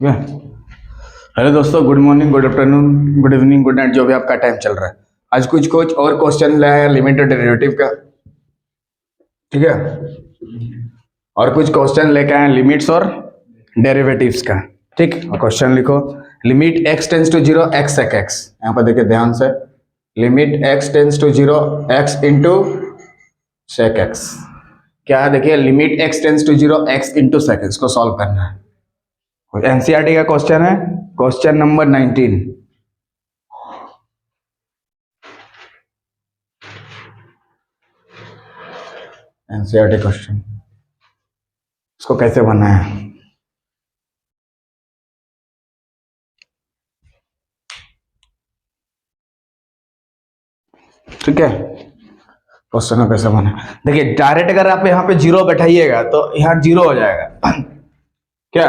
है। हेलो दोस्तों, good morning, good afternoon, good evening, good night, जो भी आपका टाइम चल रहा है। आज कुछ और क्वेश्चन लाया है लिमिट और डेरिवेटिव का, ठीक है। और कुछ क्वेश्चन लेके आए लिमिट्स और डेरिवेटिव्स का, ठीक। क्वेश्चन लिखो, limit x tends to zero x sec x. यहाँ पर देखिए ध्यान से, limit x tends to zero x into sec x. क्या है, देखिए limit x tends to zero x into sec x को सॉल्व करना है। एनसीईआरटी का क्वेश्चन है, क्वेश्चन नंबर 19। एनसीईआरटी क्वेश्चन, इसको कैसे बनना है। ठीक है, क्वेश्चन कैसे बना। देखिए डायरेक्ट अगर आप यहाँ पे जीरो बैठाइएगा तो यहाँ जीरो हो जाएगा। क्या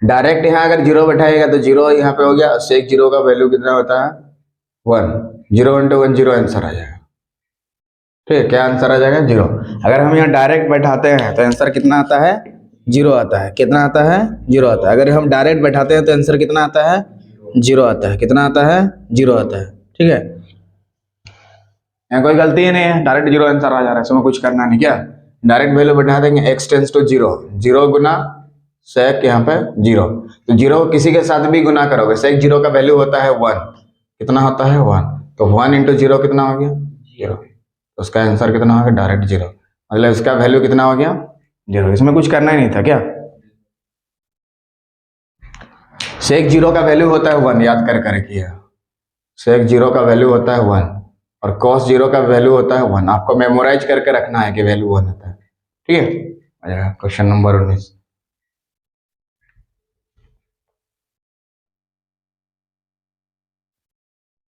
डायरेक्ट यहाँ अगर जीरो बैठाइएगा तो जीरो यहाँ पे हो गया। सेक जीरो का वैल्यू कितना होता है, 1। 0 × 1 0 आंसर आ जाएगा। ठीक है, क्या आंसर आ जाएगा, 0। अगर हम यहाँ डायरेक्ट बैठाते हैं तो आंसर कितना आता है, 0 आता है। कितना आता है, 0 आता है। अगर हम डायरेक्ट बैठाते हैं तो आंसर कितना आता है, 0 आता है। कितना आता है, 0 आता है। ठीक है, यहाँ कोई गलती ही नहीं है, डायरेक्ट 0 आंसर आ जा रहा है, इसमें कुछ करना नहीं। क्या डायरेक्ट वैल्यू बैठा देंगे, x टेंस टू 0, 0 गुना सेक यहाँ पे 0, तो 0 किसी के साथ भी गुना करोगे, सेक 0 का वैल्यू होता है 1। कितना होता है, 1। तो 1 × 0 कितना हो गया, 0। तो उसका आंसर कितना हो गया, डायरेक्ट 0। मतलब इसका वैल्यू कितना हो गया, 0। इसमें कुछ करना ही नहीं था। क्या सेक 0 का वैल्यू होता है 1, याद कर कर किया। सेक 0 का वैल्यू होता है 1 और कॉस 0 का वैल्यू होता है 1। आपको मेमोराइज करके रखना है कि वैल्यू 1 होता है। ठीक है, आ जाएगा क्वेश्चन नंबर 19।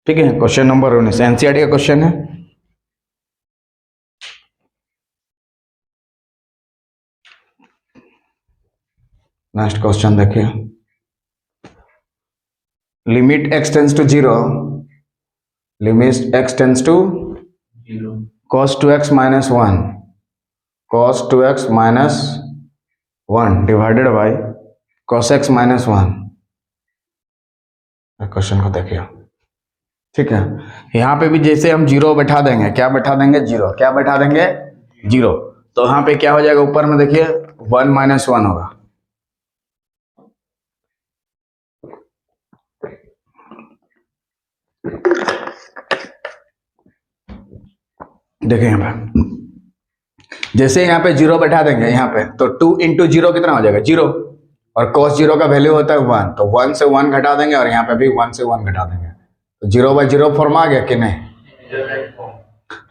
ठीक है, क्वेश्चन नंबर 19 एनसीईआरटी का क्वेश्चन है। नेक्स्ट क्वेश्चन देखिए, limit x tends to 0, limit x tends to cos 2x minus 1, cos 2x minus 1 divided by cos x minus 1। Question को देखिए, ठीक है। यहाँ पे भी जैसे हम 0 बैठा देंगे, क्या बैठा देंगे, 0। क्या बैठा देंगे, 0। तो यहाँ पे क्या हो जाएगा, ऊपर में देखिए 1 - 1 होगा। देखिए यहाँ पे जैसे यहाँ पे 0 बैठा देंगे यहाँ पे, तो 2 × 0 कितना हो जाएगा, 0। और cos 0 का वैल्यू होता है 1, तो 1 से 1 घटा देंगे और यहाँ पे भी 1 से 1 घटा देंगे, तो 0/0 फॉर्म आ गया कि नहीं।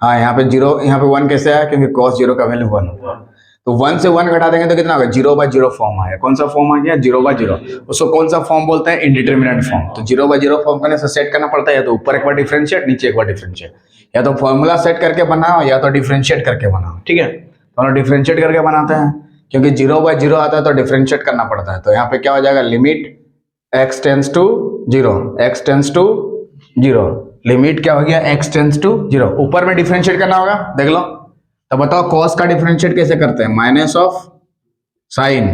हाँ, यहाँ पे 0, यहाँ पे 1 कैसे आया, क्योंकि cos 0 का वैल्यू 1। तो 1 से 1 घटा देंगे तो कितना होगा, 0/0 फॉर्म आया। कौन सा फॉर्म आ गया, 0/0। उसको कौन सा फॉर्म बोलते हैं, इंडिटरमिनेट फॉर्म। तो 0/0 फॉर्म करने से सेट करना पड़ता है, या तो ऊपर एक बार डिफरेंशिएट, नीचे एक बार डिफरेंशिएट, या तो फॉर्मूला सेट करके बनाओ या तो डिफरेंशिएट करके बनाओ। ठीक है, तो हम डिफरेंशिएट करके बनाते हैं, क्योंकि 0/0 आता है तो डिफरेंशिएट करना पड़ता है। तो यहाँ पे क्या हो जाएगा, limit x tends to 0, x tends to 0, limit क्या हो गया, x टेंस टू 0। ऊपर में डिफरेंशिएट करना होगा, देख लो। तो बताओ cos का डिफरेंशिएट कैसे करते हैं, माइनस ऑफ साइन,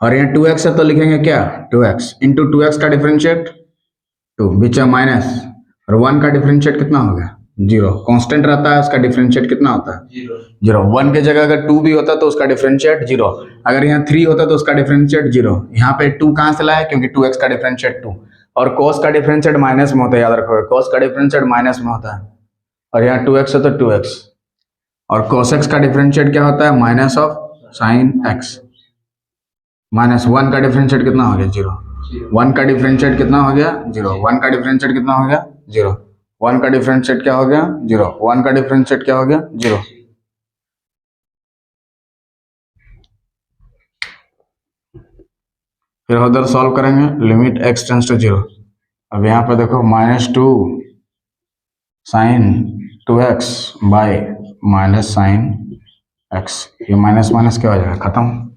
और यहाँ 2x है तो लिखेंगे क्या, 2x इंटू 2x का डिफरेंशिएट 2, बीच में माइनस, और 1 का डिफरेंशिएट कितना हो गया, 0। कांस्टेंट रहता है, उसका डिफरेंशिएट कितना होता है, 0। 1 के जगह अगर 2 भी होता तो उसका डिफरेंशिएट 0। अगर यहाँ 3 होता तो उसका डिफरेंशिएट 0। यहाँ पे 2 कहाँ से लाया, क्योंकि 2x का डिफरेंशिएट 2, और cos का डिफरेंशिएट माइनस में होता है, याद रखोगे cos का डिफरेंशिएट माइनस में होता है, और यहाँ 2x है तो 2x, और cos x का डिफरेंशिएट क्या होता है, minus of sine x, minus 1 का डिफरेंशिएट कितना हो गया, 0। 1 का डिफरेंशिएट कितना हो गया, 0। 1 का डिफरेंशिएट कितना हो गया, 0। 1 का डिफरेंशिएट क्या हो गया, 0। 1 का डिफरेंशिएट क्या हो गया, 0। फिर उधर सॉल्व करेंगे, लिमिट x टेंस टू 0। अब यहाँ पे देखो -2 sine 2x by minus sine x, ये माइनस माइनस क्या हो जाएगा, खत्म।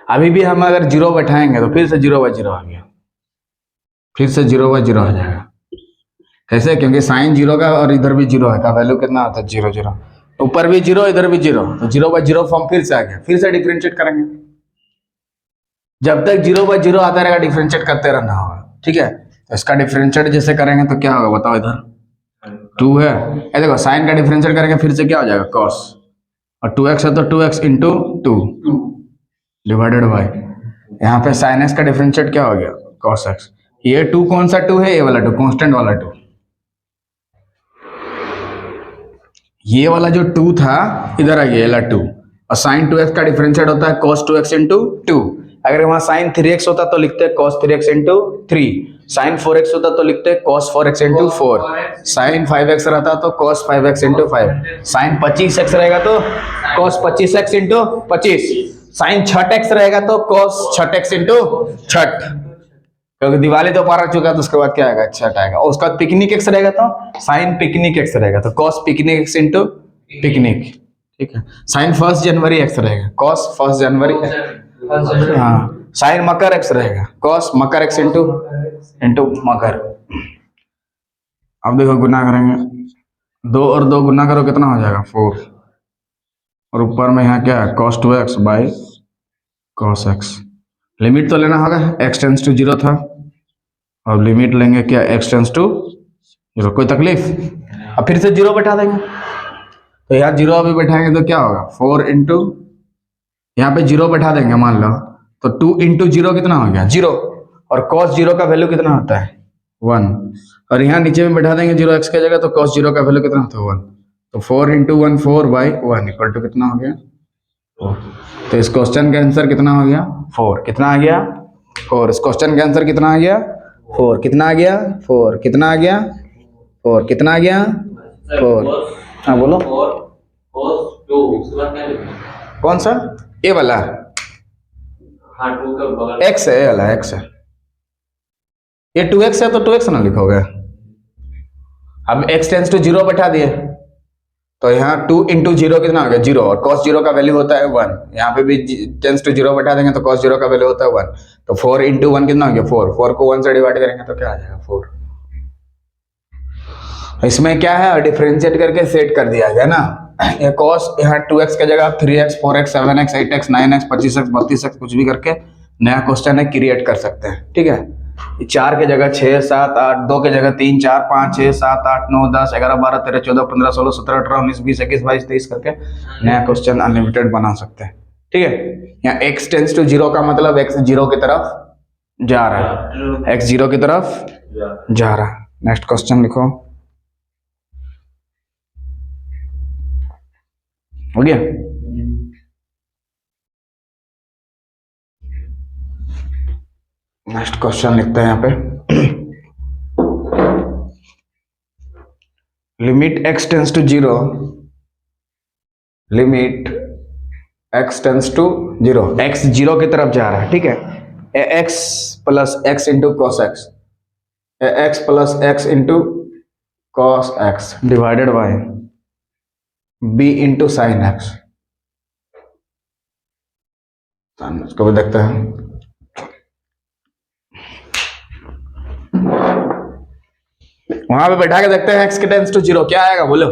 अभी भी हम अगर 0 बैठाएंगे तो फिर से 0/0 आ गया, फिर से 0/0 आ जाएगा। कैसे, क्योंकि साइन 0 का और इधर भी 0 है, का वैल्यू कितना आता है, 0 0। ऊपर भी 0 इधर भी 0, तो 0/0 फॉर्म फिर से आ गया, फिर से डिफरेंशिएट करेंगे। जब तक 0/0 आता रहेगा डिफरेंशिएट करते रहना होगा, ठीक है। तो इसका डिफरेंशिएट जैसे करेंगे तो क्या होगा बताओ, इधर 2 है, ये देखो साइन का डिफरेंशिएट करेंगे फिर से क्या हो जाएगा cos, और 2x है तो 2x इंटू 2 डिवाइडेड बाई, यहाँ पे sin x का डिफरेंशिएट क्या हो गया cos x। ये 2 कौन सा 2 है, ये वाला 2 कांस्टेंट वाला 2, ये वाला जो 2 था इधर आ गया ये वाला 2, और sin 2x का डिफरेंशिएट होता है cos 2x इंटू 2। अगर वहां sin 3x होता तो लिखते हैं cos 3x into 3, sin 4x होता तो लिखते हैं cos 4x into 4, sin 5x रहता तो cos 5x into 5, sin 25x रहेगा तो cos 25x into 25, sin 6x रहेगा तो cos 6x इंटू 6, क्योंकि दिवाली तो पार आ चुका है तो उसके बाद क्या आएगा, छठ आएगा, और उसका पिकनिक एक्स रहेगा तो साइन पिकनिक एक्स रहेगा तो cos picnic x into picnic, ठीक है। साइन 1 जनवरी एक्स रहेगा कॉस 1 जनवरी, हाँ साइन मकर एक्स रहेगा कॉस मकर एक्स इंटू मकर। अब देखो गुना करेंगे, 2 और 2 गुना करो कितना हो जाएगा 4, और ऊपर में यहाँ क्या है cos 2x by cos x। Limit तो लेना होगा, x टेंस टू 0 था, अब लिमिट लेंगे क्या x टेंस टू 0, कोई तकलीफ। अब फिर से 0 बैठा देंगे, तो यहाँ 0 अभी बैठाएंगे तो क्या होगा 4 इंटू, यहाँ पे 0 बैठा देंगे मान लो, तो 2 इंटू 0 कितना हो गया 0, और cos 0 का वैल्यू कितना होता है 1, और यहाँ नीचे में बैठा देंगे 0 x की जगह, तो cos 0 का वैल्यू कितना होता है 1, तो 4 इंटू 1 4 बाई 1 इक्वल टू कितना हो गया 4। तो इस क्वेश्चन का आंसर कितना हो गया 4, कितना आ गया 4, इस क्वेश्चन का आंसर कितना आ गया 4, कितना आ गया 4, कितना आ गया 4, कितना आ गया 4। हाँ बोलो कौन सा, ये वाला x है, ये वाला x है, ये 2x है तो 2x ना लिखोगे। अब x टेंस टू 0 बैठा दिए, तो यहाँ 2 इंटू 0 कितना हो गया 0, और cos 0 का वैल्यू होता है 1, यहाँ पे भी टेंस टू 0 बैठा देंगे तो cos 0 का वैल्यू होता है 1, तो 4 इंटू 1 कितना हो गया 4, 4 को 1 से डिवाइड करेंगे तो क्या आ जाएगा 4। इसमें क्या है डिफरेंशिएट करके सेट कर दिया गया ना, ये cos यहाँ 2x की जगह 3x 4x 7x 8x 9x 25x 32x कुछ भी करके नया क्वेश्चन है क्रिएट कर सकते हैं, ठीक है। 4 की जगह 6 7 8, 2 की जगह 3 4 5 6 7 8 9 10 11 12 13 14 15 16 17 18 19 20 21 22 23 करके नया क्वेश्चन अनलिमिटेड बना सकते हैं, ठीक है। यहाँ x टेंस टू 0 का मतलब x 0 की तरफ जा रहा है, x 0 की तरफ जा रहा है। नेक्स्ट क्वेश्चन लिखो, हो गया। नेक्स्ट क्वेश्चन लिखते हैं यहाँ पे, limit x tends to 0, limit x tends to 0, x 0 की तरफ जा रहा है, ठीक है। x plus x into cos x, x plus x into cos x divided bye b into sine x. इसको भी देखते हैं, वहां पे बैठा के देखते हैं x के टेंस टू 0 क्या आएगा बोलो।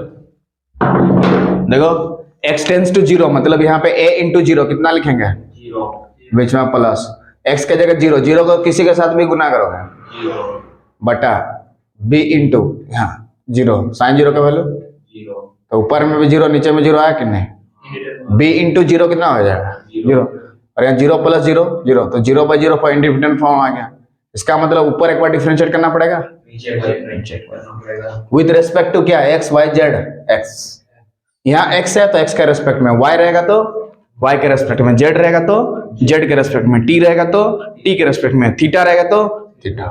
देखो x टेंस टू 0 मतलब यहाँ पे a इंटू 0 कितना लिखेंगे 0, बीच में प्लस, x के जगह 0, 0 को किसी के साथ भी गुना करोगे 0 बटा b इंटू यहाँ 0, साइन 0 का वैल्यू 0, तो ऊपर में भी 0 नीचे में 0 आया कि नहीं, b इंटू 0 कितना हो जाएगा 0, और यहाँ 0 प्लस 0 0, तो 0/0 फॉर इंडिपेंडेंट फॉर्म आ गया। इसका मतलब ऊपर एक बार डिफरेंशिएट करना पड़ेगा, विद रिस्पेक्ट टू क्या x y z, x यहाँ x है तो x के रेस्पेक्ट में, y रहेगा तो y के रेस्पेक्ट में, z रहेगा तो z के रेस्पेक्ट में, t रहेगा तो t के रेस्पेक्ट में, थीटा रहेगा तो थीटा।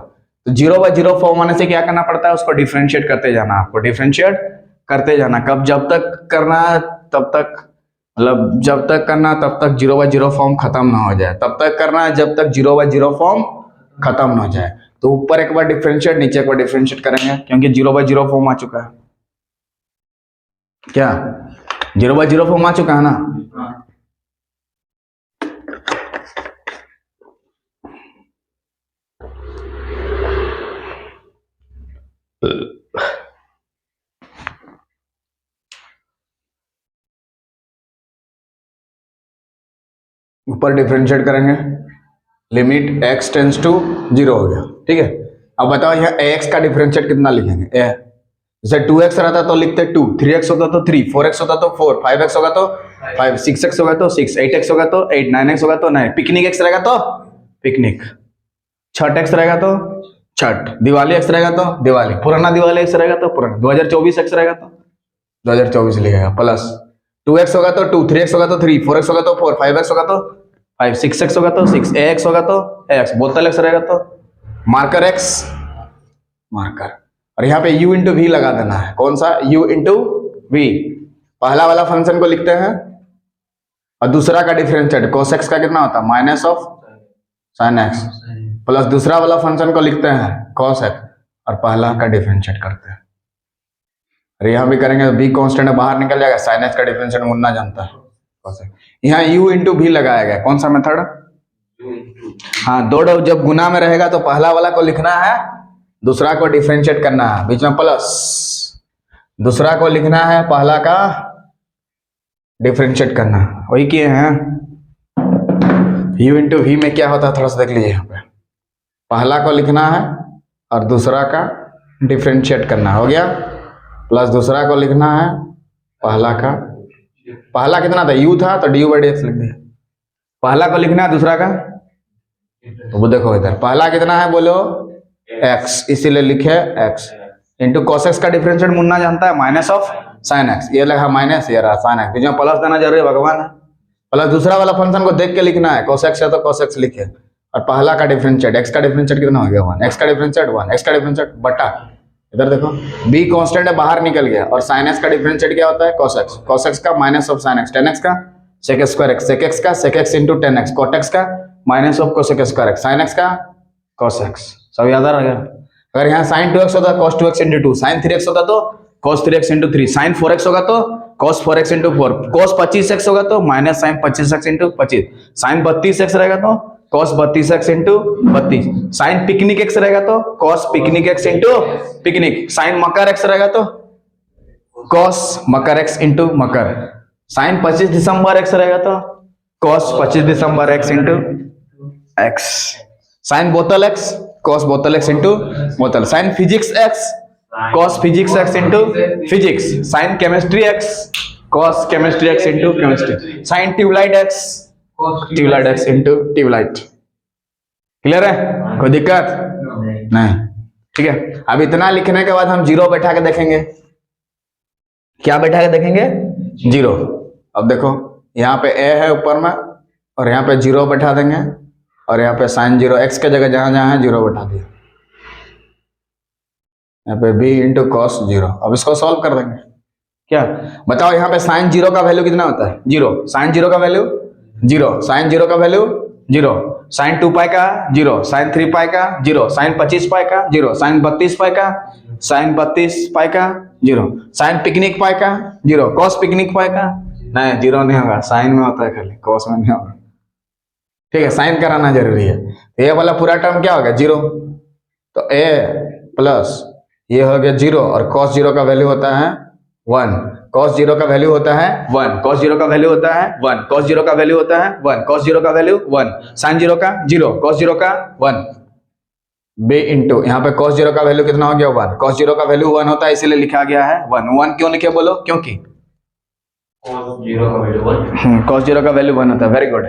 तो 0/0 फॉर्म आने से क्या करना पड़ता है, उसको डिफरेंशिएट करते जाना, आपको डिफरेंशिएट करते जाना। कब, जब तक करना तब तक, मतलब जब तक करना तब तक 0/0 फॉर्म खत्म ना हो जाए, तब तक करना है जब तक 0/0 फॉर्म खत्म ना हो जाए। तो ऊपर एक बार डिफरेंशिएट, नीचे एक बार डिफरेंशिएट करेंगे, क्योंकि 0/0 फॉर्म आ चुका है, क्या 0/0 फॉर्म आ चुका है ना। ऊपर डिफरेंशिएट करेंगे लिमिट x टेंस टू 0 हो गया, ठीक है। अब बताओ यहाँ ax का डिफरेंशिएट कितना लिखेंगे? जैसे 2x रहता तो लिखते 2, 3x होता तो 3, 4x होता तो 4, 5x होगा तो 5, 6x होगा तो 6, 8x होगा तो 8, 9x होगा तो 9, पिकनिक x रहेगा तो पिकनिक, छठ x रहेगा तो छठ, दिवाली x रहेगा तो दिवाली, पुराना दिवाली x रहेगा तो पुराना, 2024 x रहेगा तो 2024 लिखेगा, प्लस 2x होगा तो 2, 3x होगा तो 3, 4x होगा तो 4, 5x होगा तो 5, 6x होगा तो 6, ax होगा तो ax, बोतल x रहेगा तो मार्कर x, मार्कर। और यहाँ पे u इंटू वी लगा देना है। कौन सा? u into v. पहला वाला फंक्शन को लिखते हैं और दूसरा का डिफरेंशिएट cos x का कितना होता है? Minus of sin x, plus दूसरा वाला फंक्शन को लिखते हैं cos x और पहला का डिफरेंशिएट करते हैं। और यहाँ भी करेंगे तो b कांस्टेंट बाहर निकल जाएगा, sin x का डिफरेंशिएट मुन्ना जानता है cos x। यहाँ u इंटू वी लगाया गया। कौन सा मेथड? हाँ, दो जब गुना में रहेगा तो पहला वाला को लिखना है, दूसरा को डिफरेंशिएट करना है, बीच में प्लस, दूसरा को लिखना है, पहला का डिफरेंशिएट करना, वही किए हैं। u इंटू वी में क्या होता है थोड़ा सा देख लीजिए। यहाँ पे पहला को लिखना है और दूसरा का डिफरेंशिएट करना, हो गया, प्लस दूसरा को लिखना है, पहला का, पहला कितना था? u था तो du/dx लिख दिया। पहला को लिखना है, दूसरा का, तो वो देखो इधर पहला कितना है बोलो? x, इसीलिए लिखे x इंटू cos x का डिफरेंशिएट मुन्ना जानता है, माइनस ऑफ sin x, ये लगा माइनस, ये रहा sin x, बीच में प्लस देना जरूरी है, भगवान है। प्लस दूसरा वाला फंक्शन को देख के लिखना है, cos x है तो cos x लिखे, और पहला का डिफरेंशिएट, x का डिफरेंशिएट कितना हो गया? 1, x का डिफरेंशिएट 1, x का डिफरेंशिएट बटा, इधर देखो b कांस्टेंट है बाहर निकल गया, और sin x का डिफरेंशिएट क्या होता है? cos x का minus of sin x, tan x का sec square x, sec x का sec x into tan x, cot x का minus of cosec square x, sin x का cos x, सब याद आ गया। अगर यहाँ sin 2x होता cos 2x into 2, sin 3x होता तो cos 3x into 3, sin 4x होगा तो cos 4x into 4, cos 25x होगा तो minus sin 25x into 25, sin 32x रहेगा तो cos 32x into 32, sin picnic x रहेगा तो cos picnic x into picnic, sin मकर x रहेगा तो cos मकर x इंटू मकर, sin 25 दिसंबर x रहेगा तो cos 25 दिसंबर x इंटू x, sin बोतल x cos बोतल x इंटू बोतल, sin physics x cos physics x into physics, sin chemistry x cos chemistry x into chemistry, sin tubelight x tubelight x into tubelight. Clear है? कोई दिक्कत नहीं? ठीक है। अब इतना लिखने के बाद हम जीरो बैठा के देखेंगे। क्या बैठा के देखेंगे? जीरो। अब देखो यहाँ पे a है ऊपर में, और यहाँ पे जीरो बैठा देंगे, और यहाँ पे साइन जीरो, x के जगह जहां जहां है जीरो बैठा दिया, यहाँ पे b इंटू कॉस जीरो। अब इसको सॉल्व कर देंगे। क्या बताओ? यहाँ पे साइन जीरो का वैल्यू कितना होता है? जीरो। साइन जीरो का वैल्यू जीरो, साइन जीरो का वैल्यू जीरो, साइन 2 पाई का जीरो, साइन 3 पाई का जीरो, साइन 25 पाई का जीरो, साइन 32 पाई का, साइन 32 पाई का जीरो, साइन पिकनिक पाई का जीरो, कॉस पिकनिक पाई का नहीं, जीरो नहीं होगा, साइन में होता है खाली, कॉस में नहीं होगा। ठीक है, साइन कराना जरूरी है। तो ये वाला पूरा टर्म क्या हो गया? जीरो। तो a प्लस ये हो गया जीरो, और कॉस जीरो का वैल्यू होता है 1, कॉस जीरो का वैल्यू होता है 1, कॉस जीरो का वैल्यू होता है 1, कॉस जीरो का वैल्यू होता है 1, कॉस जीरो का वैल्यू 1, साइन जीरो का जीरो, कॉस जीरो का 1, बे इंटू यहाँ पे कॉस जीरो का वैल्यू कितना हो गया? 1, कॉस जीरो का वैल्यू 1 होता है इसीलिए लिखा गया है 1। 1 क्यों लिखे बोलो? क्योंकि कॉस जीरो का वैल्यू 1, कॉस जीरो का वैल्यू 1 होता है। Very good.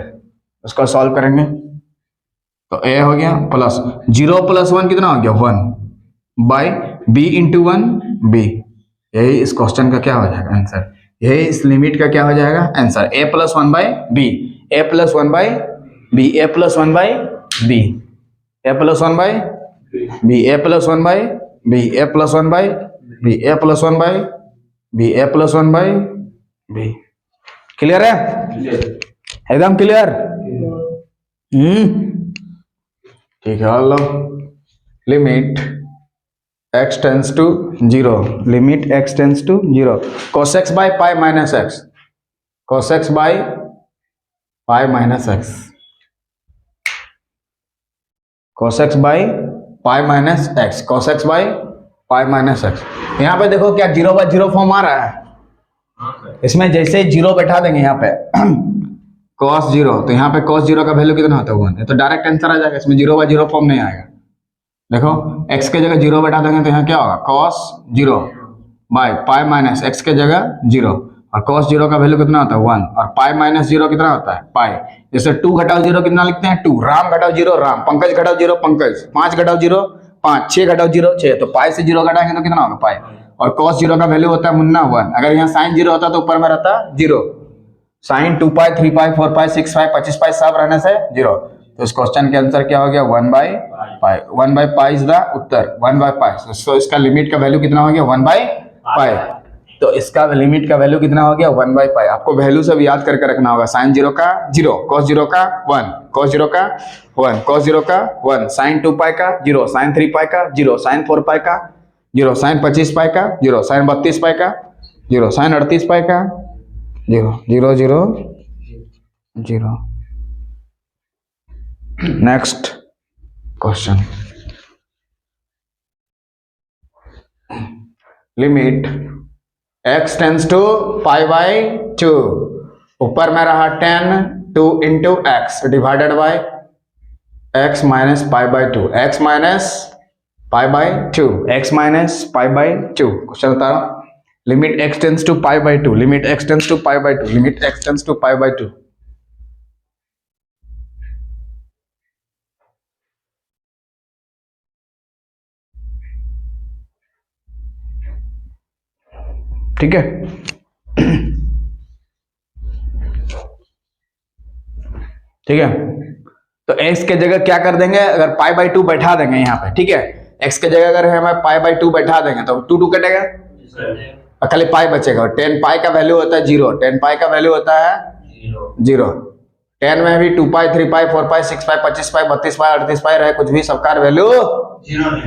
उसको सॉल्व करेंगे तो a हो गया प्लस जीरो प्लस 1 कितना हो गया? 1 बाई b इंटू 1 b। यही इस क्वेश्चन का क्या हो जाएगा? आंसर। यही इस लिमिट का क्या हो जाएगा? Answer. a plus 1 by b, a plus 1 by b, a plus 1 by b, a plus 1 by b, a plus 1 by b, a plus 1 by b, a plus 1 by b, a plus 1 by b। Clear है? एकदम clear? ठीक है। लो limit x tends to 0, limit x tends to 0, cos x by pi minus x, cos x by pi minus x, cos x by pi minus x, cos x by pi minus x। यहाँ पे देखो क्या 0 by 0 form आ रहा है। इसमें जैसे 0 बैठा देंगे यहाँ पे cos 0, तो यहाँ पे cos 0 का वैल्यू कितना होता है 1, तो डायरेक्ट आंसर आ जाएगा, इसमें 0/0 फॉर्म नहीं आएगा। देखो x के जगह 0 बैठा देंगे तो यहाँ क्या होगा cos 0 by pi minus x के जगह 0, और cos 0 का वैल्यू कितना होता है 1, और पाई माइनस 0 कितना होता है पाई। जैसे 2 घटाओ 0 कितना लिखते हैं 2, राम घटाओ 0 राम, पंकज घटाओ 0 पंकज, 5 घटाओ 0 5, 6 घटाओ 0 6, तो पाई से 0 घटाएंगे तो कितना होगा पाई, और cos 0 का वैल्यू होता है मुन्ना 1। अगर यहाँ sin 0 होता तो ऊपर में रहता 0, sin 2 पाई 3 पाई 4 पाई 6 पाई 25 पाई सब रहने से 0, तो इस क्वेश्चन के आंसर क्या हो गया 1/पाई। 1/पाई इज द उत्तर, 1/पाई। सो इसका लिमिट का वैल्यू कितना हो गया 1/पाई, तो इसका लिमिट का वैल्यू कितना हो गया 1/पाई। आपको वैल्यू सब याद करके रखना होगा, sin 0 का 0, cos 0 का 1, cos 0 का 1, cos 0 का 1, sin 2 पाई का 0, sin 3 पाई का 0, sin 4 पाई का 0, sin 25 पाई का 0, sin 32 पाई का 0, sin 38 पाई का 0, 0 0 0। Next question, limit x tends to π/2, ऊपर में रहा 10 2 into x divided by x minus π/2, x minus π/2, x minus π/2। Question बता रहा हूं, limit x tends to π/2, limit x tends to π/2, limit x tends to π/2। ठीक है, ठीक है, तो x के जगह क्या कर देंगे, अगर π/2 बैठा देंगे यहाँ पे, ठीक है, x के जगह अगर हमें π/2 बैठा देंगे तो 2 2 कटेगा और खाली पाई बचेगा, और 10 पाई का वैल्यू होता है 0, 10 पाई का वैल्यू होता है 0, 10 में भी 2 पाई 3 पाई 4 पाई 6 पाई 25 पाई 32 पाई 38 पाई रहे कुछ भी, सबका वैल्यू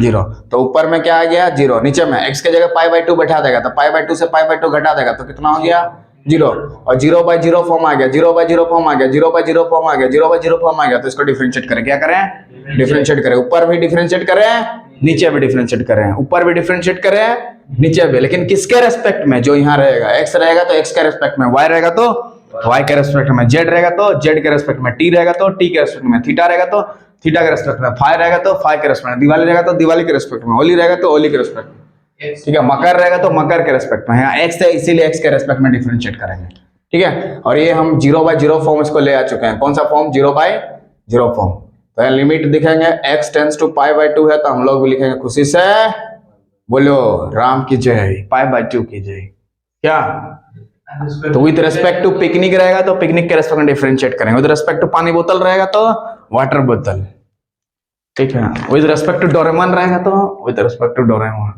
0, तो ऊपर में क्या आ गया 0, नीचे में x के जगह π/2 बैठा देगा तो π/2 से π/2 घटा देगा तो कितना हो गया 0, और 0/0 फॉर्म आ गया, 0/0 फॉर्म आ गया, 0/0 फॉर्म आ गया, 0/0 फॉर्म आ गया, तो इसको डिफरेंशिएट करें, क्या करें डिफरेंशिएट करें, ऊपर भी डिफरेंशिएट करें नीचे भी डिफरेंशिएट करें, ऊपर भी डिफरेंशिएट करें नीचे भी, लेकिन किसके रेस्पेक्ट में, जो यहाँ रहेगा x रहेगा तो x के रेस्पेक्ट में, y रहेगा तो y के रेस्पेक्ट में, z रहेगा तो z के रेस्पेक्ट में, t रहेगा तो t के रेस्पेक्ट में, थीटा रहेगा तो थीटा के रेस्पेक्ट में, फाई रहेगा तो फाई के रेस्पेक्ट में, दिवाली रहेगा तो दिवाली के रेस्पेक्ट में, होली रहेगा तो होली के रेस्पेक्ट में, ठीक है, मकर रहेगा तो मकर के रेस्पेक्ट में, यहाँ x है इसीलिए x के रेस्पेक्ट में डिफरेंशिएट करेंगे, ठीक है। और ये हम 0/0 फॉर्म इसको ले आ चुके हैं, कौन सा फॉर्म 0/0 फॉर्म, तो लिमिट दिखेंगे x टेंस टू π/2 है तो हम लोग भी लिखेंगे खुशी से, बोलो राम की जय, π/2 की जय, क्या, तो विद रिस्पेक्ट टू पिकनिक रहेगा तो पिकनिक के रेस्पेक्ट में डिफरेंशिएट करेंगे, विद रिस्पेक्ट टू पानी बोतल रहेगा तो वाटर बोतल, ठीक है, विद रिस्पेक्ट टू डोरेमोन रहेगा तो विद रिस्पेक्ट टू डोरेमोन।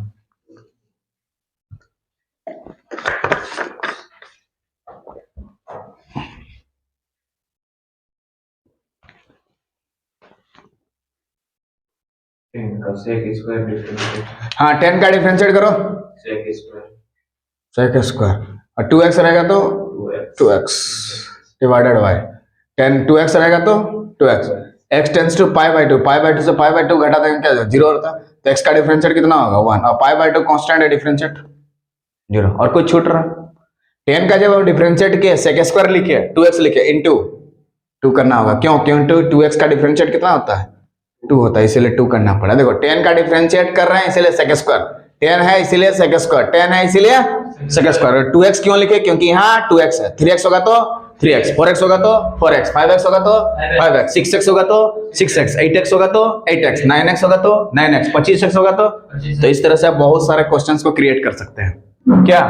हाँ 10 का डिफरेंशिएट करो sec स्क्वायर, और 2x रहेगा तो 2x डिवाइडेड बाय 10, 2x रहेगा तो 2x, x टेंस टू π/2, π/2 से π/2 घटा देंगे क्या 0 होता है, तो x का डिफरेंशिएट कितना होगा 1, और π/2 कांस्टेंट है डिफरेंशिएट 0, और कुछ छूट रहा, 10 का जब हम डिफरेंशिएट किए sec स्क्वायर लिखे 2x लिखे इनटू 2 करना होगा, क्यों, क्योंकि 2x का डिफरेंशिएट कितना होता है 2 होता है, इसीलिए 2 करना पड़ा। देखो 10 का डिफरेंशिएट कर रहे हैं इसीलिए sec स्क्वायर, 10 है इसीलिए sec स्क्वायर, 10 है इसीलिए sec स्क्वायर, 2x क्यों लिखे, क्योंकि यहाँ 2x है, 3x होगा तो 3x, 4x होगा तो 4x, 5x होगा तो 5x, 6x होगा तो 6x, 8x होगा तो 8x, 9x होगा तो 9x, 25x होगा तो इस तरह से आप बहुत सारे क्वेश्चंस को क्रिएट कर सकते हैं। क्या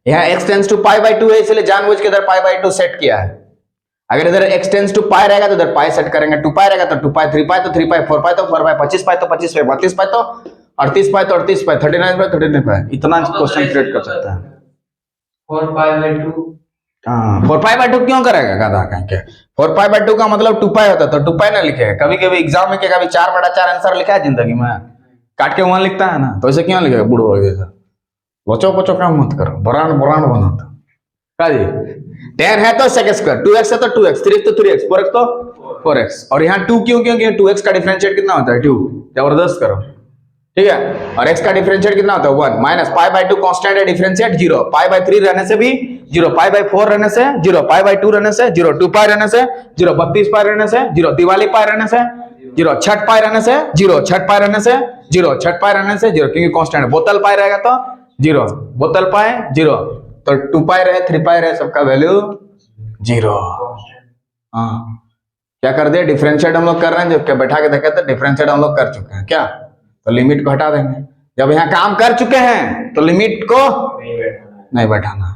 यहाँ x टेंस टू π/2 है इसलिए जानबूझ के इधर π/2 सेट किया है, अगर इधर x टेंस टू पाई रहेगा तो इधर पाई सेट करेंगे, 2 पाई रहेगा तो 2 पाई, 3 पाई तो 3 पाई, 4 पाई तो 4 पाई, 25 पाई तो 25 पाई, 32 पाई तो 38 पाई तो 38 पाई, 39 पाई 39 पाई, इतना क्वेश्चन क्रिएट कर सकता है। 4π/2, हाँ 4π/2 क्यों करेगा गधा कहीं के, 4π/2 का मतलब 2 पाई होता है तो 2 पाई ना लिखेगा, कभी कभी एग्जाम में कभी 4/4 आंसर लिखा है जिंदगी में, काट के 1 लिखता है ना, तो ऐसे क्यों लिखेगा बूढ़ो जैसा, बचो बचो काम मत करो, बरान बरान बना था जी। 10 है तो sec स्क्वायर, 2x है तो 2x, 3x तो 3x, 4x तो 4x, और यहाँ 2 क्यों, क्योंकि 2x का डिफरेंशिएट कितना होता है 2, जबरदस्त करो, ठीक है, और x का डिफरेंशिएट कितना होता है 1, माइनस π/2 कांस्टेंट है डिफरेंशिएट 0, π/3 रहने से भी जीरो, पाई बाई 4 रहने से जीरो, पाई बाई 2 रहने से जीरो, 2 पाई रहने से जीरो, 32 पाई रहने से जीरो, दिवाली पाई रहने से जीरो, छठ पाई रहने से जीरो, छठ पाई रहने से जीरो, छठ पाई रहने से जीरो, क्योंकि कांस्टेंट है। बोतल पाई रहेगा तो जीरो, बोतल पाई जीरो, तो 2 पाई रहे 3 पाई रहे सबका वैल्यू जीरो। हाँ, क्या कर दिया, डिफरेंशिएट हम लोग कर रहे हैं, जब क्या बैठा के देखे तो डिफरेंशिएट हम लोग कर चुके हैं क्या, तो लिमिट को हटा देंगे। जब यहाँ काम कर चुके हैं तो लिमिट को नहीं बैठाना,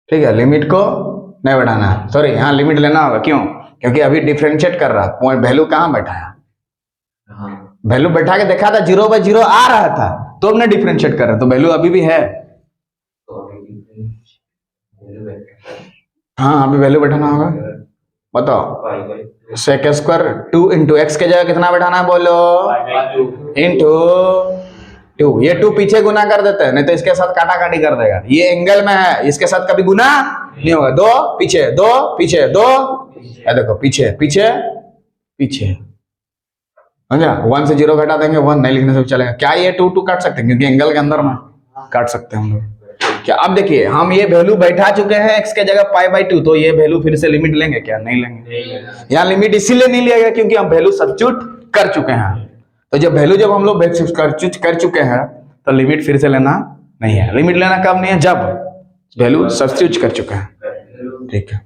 ठीक है, लिमिट को नहीं बैठाना, सॉरी यहाँ लिमिट लेना होगा, क्यों, क्योंकि अभी डिफरेंशिएट कर रहा, पॉइंट वैल्यू कहाँ बैठाया, वैल्यू बैठा के देखा था, 0/0 आ रहा था तो हमने डिफरेंशिएट कर रहा, तो वैल्यू अभी भी है। हाँ, अभी वैल्यू बैठाना होगा, बताओ। सेक स्क्वायर 2 इंटू एक्स के जगह कितना बैठाना है बोलो, इंटू 2, ये 2 पीछे गुना कर देते हैं, नहीं तो इसके साथ काटा काटी कर देगा, ये एंगल में है, इसके साथ कभी गुना नहीं होगा, 2 पीछे 2 पीछे 2, देखो पीछे पीछे पीछे, समझा। 1 से 0 घटा देंगे, 1 नहीं लिखने से चलेगा क्या, ये 2 2 काट सकते हैं क्योंकि एंगल के अंदर में काट सकते हैं हम लोग क्या। अब देखिए हम ये वैल्यू बैठा चुके हैं x के जगह π/2, तो ये वैल्यू फिर से लिमिट लेंगे क्या, नहीं लेंगे। यहाँ लिमिट इसीलिए नहीं लिया क्योंकि हम वैल्यू सब्स्टिट्यूट कर चुके हैं, तो जब वैल्यू जब हम लोग कर चुके हैं तो लिमिट फिर से लेना नहीं है। लिमिट लेना कब नहीं है, जब वैल्यू सब्स्टिट्यूट कर चुके हैं, ठीक है।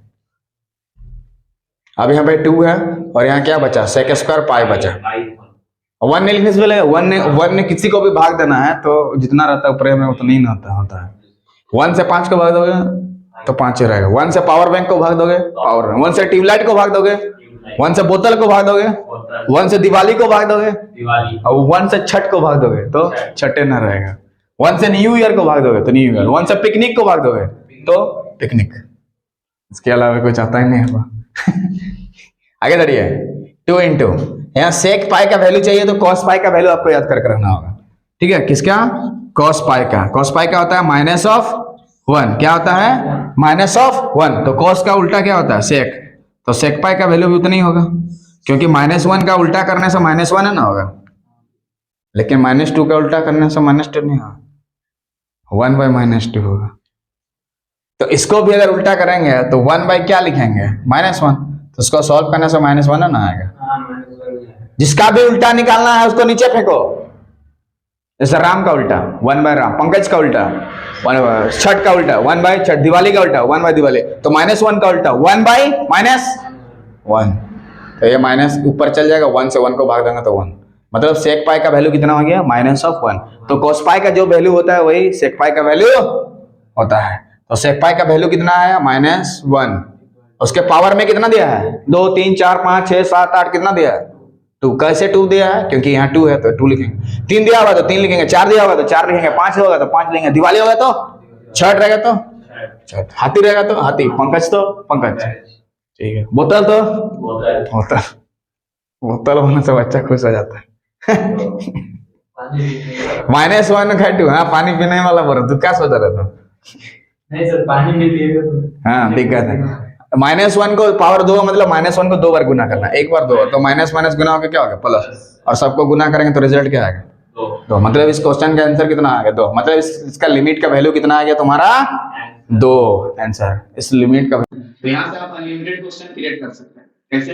अब यहाँ पे 2 है और यहाँ क्या बचा, सेक स्क्वायर पाई बचा, 1 नहीं लिखने से पहले 1 ने किसी को भी भाग देना है तो जितना रहता है ऊपर में उतना ही होता है। 1 से 5 को भाग दोगे तो 5 ही रहेगा, 1 से पावर बैंक को भाग दोगे पावर बैंक, 1 से ट्यूबलाइट को भाग दोगे, 1 से बोतल को भाग दोगे, 1 से दिवाली को भाग दोगे, और 1 से छठ को भाग दोगे तो छठे न रहेगा, 1 से न्यू ईयर को भाग दोगे तो न्यू ईयर, 1 से पिकनिक को भाग दोगे तो पिकनिक, इसके अलावा कुछ आता ही नहीं है। आगे बढ़िए, 2 इंटू यहाँ सेक पाई का वैल्यू चाहिए तो कॉस पाई का वैल्यू आपको याद करके रखना होगा, ठीक है। किसका, कॉस पाई का, कॉस पाई का होता है -1, क्या होता है -1, तो कॉस का उल्टा क्या होता है सेक, तो सेक पाई का वैल्यू भी उतना ही होगा क्योंकि -1 का उल्टा करने से -1 है ना होगा, लेकिन -2 का उल्टा करने से -2 नहीं होगा, 1/-2 होगा। तो इसको भी अगर उल्टा करेंगे तो 1 क्या लिखेंगे -1, तो उसको सॉल्व करने से -1 है ना आएगा। जिसका भी उल्टा निकालना है उसको नीचे फेंको, जैसे राम का उल्टा 1/राम, पंकज का उल्टा 1/छठ का उल्टा 1/छठ, दिवाली का उल्टा 1/दिवाली, तो -1 का उल्टा 1/-1, तो ये माइनस ऊपर चल जाएगा, 1 से 1 को भाग देंगे तो 1, मतलब सेक पाई का वैल्यू कितना हो गया -1, तो कोस पाई का जो वैल्यू होता है वही सेक पाई का वैल्यू होता है, तो सेक पाई का वैल्यू कितना आया -1, उसके पावर में कितना दिया है 2 3 4 5 6 7 8 कितना दिया है 2, कैसे 2 दिया है क्योंकि यहाँ 2 है तो 2 लिखेंगे, 3 दिया होगा तो 3 लिखेंगे, 4 दिया होगा तो 4 लिखेंगे, 5 होगा तो 5 लिखेंगे, दिवाली होगा तो छठ रहेगा तो छठ, हाथी रहेगा तो हाथी, पंकज तो पंकज, ठीक है, बोतल तो बोतल, बोतल होने से बच्चा खुश हो जाता है। -1 घटू, हाँ पानी पीने वाला बोलो, तू क्या सोच रहा था, नहीं सर पानी में पिएगा हाँ दिक्कत है। -1 को पावर 2 मतलब -1 को 2 बार गुना करना, एक बार 2 तो माइनस माइनस गुना होकर क्या होगा प्लस, और सबको गुना करेंगे तो रिजल्ट क्या आएगा 2, मतलब इस क्वेश्चन का आंसर कितना आ गया 2, मतलब इसका लिमिट का वैल्यू कितना आ गया तुम्हारा 2 आंसर, इस लिमिट का। तो यहाँ से आप अनलिमिटेड क्वेश्चन क्रिएट कर सकते हैं, कैसे,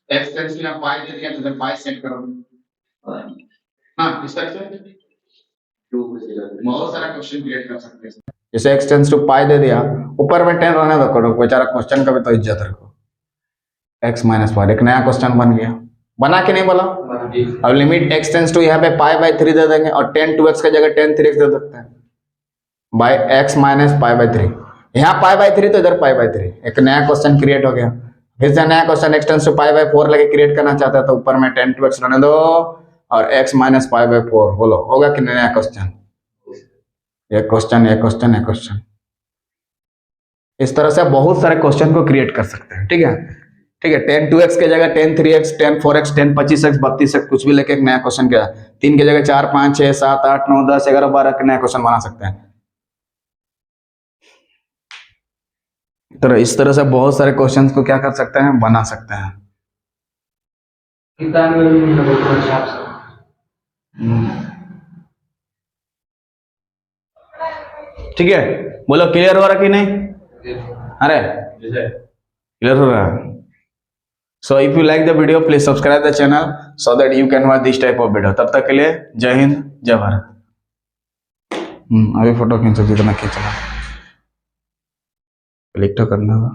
x टेंस टू पाई दे दिया तो पाई सेट करोगे, हाँ इस तरह से बहुत सारा क्वेश्चन क्रिएट कर सकते हैं। जैसे x टेंस टू पाई दे दिया, ऊपर में 10 रहने दो, करो बेचारा क्वेश्चन का भी तो इज्जत रखो, x माइनस पाई, एक नया क्वेश्चन बन गया, बना के नहीं बोला। अब लिमिट x टेंस टू यहाँ पे π/3 दे देंगे और 10 2x की जगह 10 3x दे सकते हैं, बाय x माइनस π/3, यहाँ π/3 तो इधर π/3, एक नया क्वेश्चन क्रिएट हो गया। फिर से नया क्वेश्चन x टेंस टू π/4 लेके क्रिएट करना चाहता है तो ऊपर में 10 2x रहने दो और x माइनस π/4, बोलो होगा कि नया क्वेश्चन, एक क्वेश्चन एक क्वेश्चन एक क्वेश्चन, इस तरह से बहुत सारे क्वेश्चन को क्रिएट कर सकते हैं, ठीक है ठीक है। 10 2x के जगह 10 3x 10 4x 10 25x 32x कुछ भी लेके एक नया क्वेश्चन किया, 3 की जगह 4 5 6 7 8 9 10 11 12 का नया क्वेश्चन बना सकते हैं। तो इस तरह से बहुत सारे क्वेश्चंस को क्या कर सकते हैं, बना सकते हैं। ठीक है, बोलो क्लियर हो रहा कि नहीं? अरे क्लियर हो रहा है। So if you like the video, please subscribe the channel so that you can watch this type of video. तब तक के लिए जय हिंद जय भारत। अभी फोटो खींचो जितना खींचना, क्लिक तो करना होगा।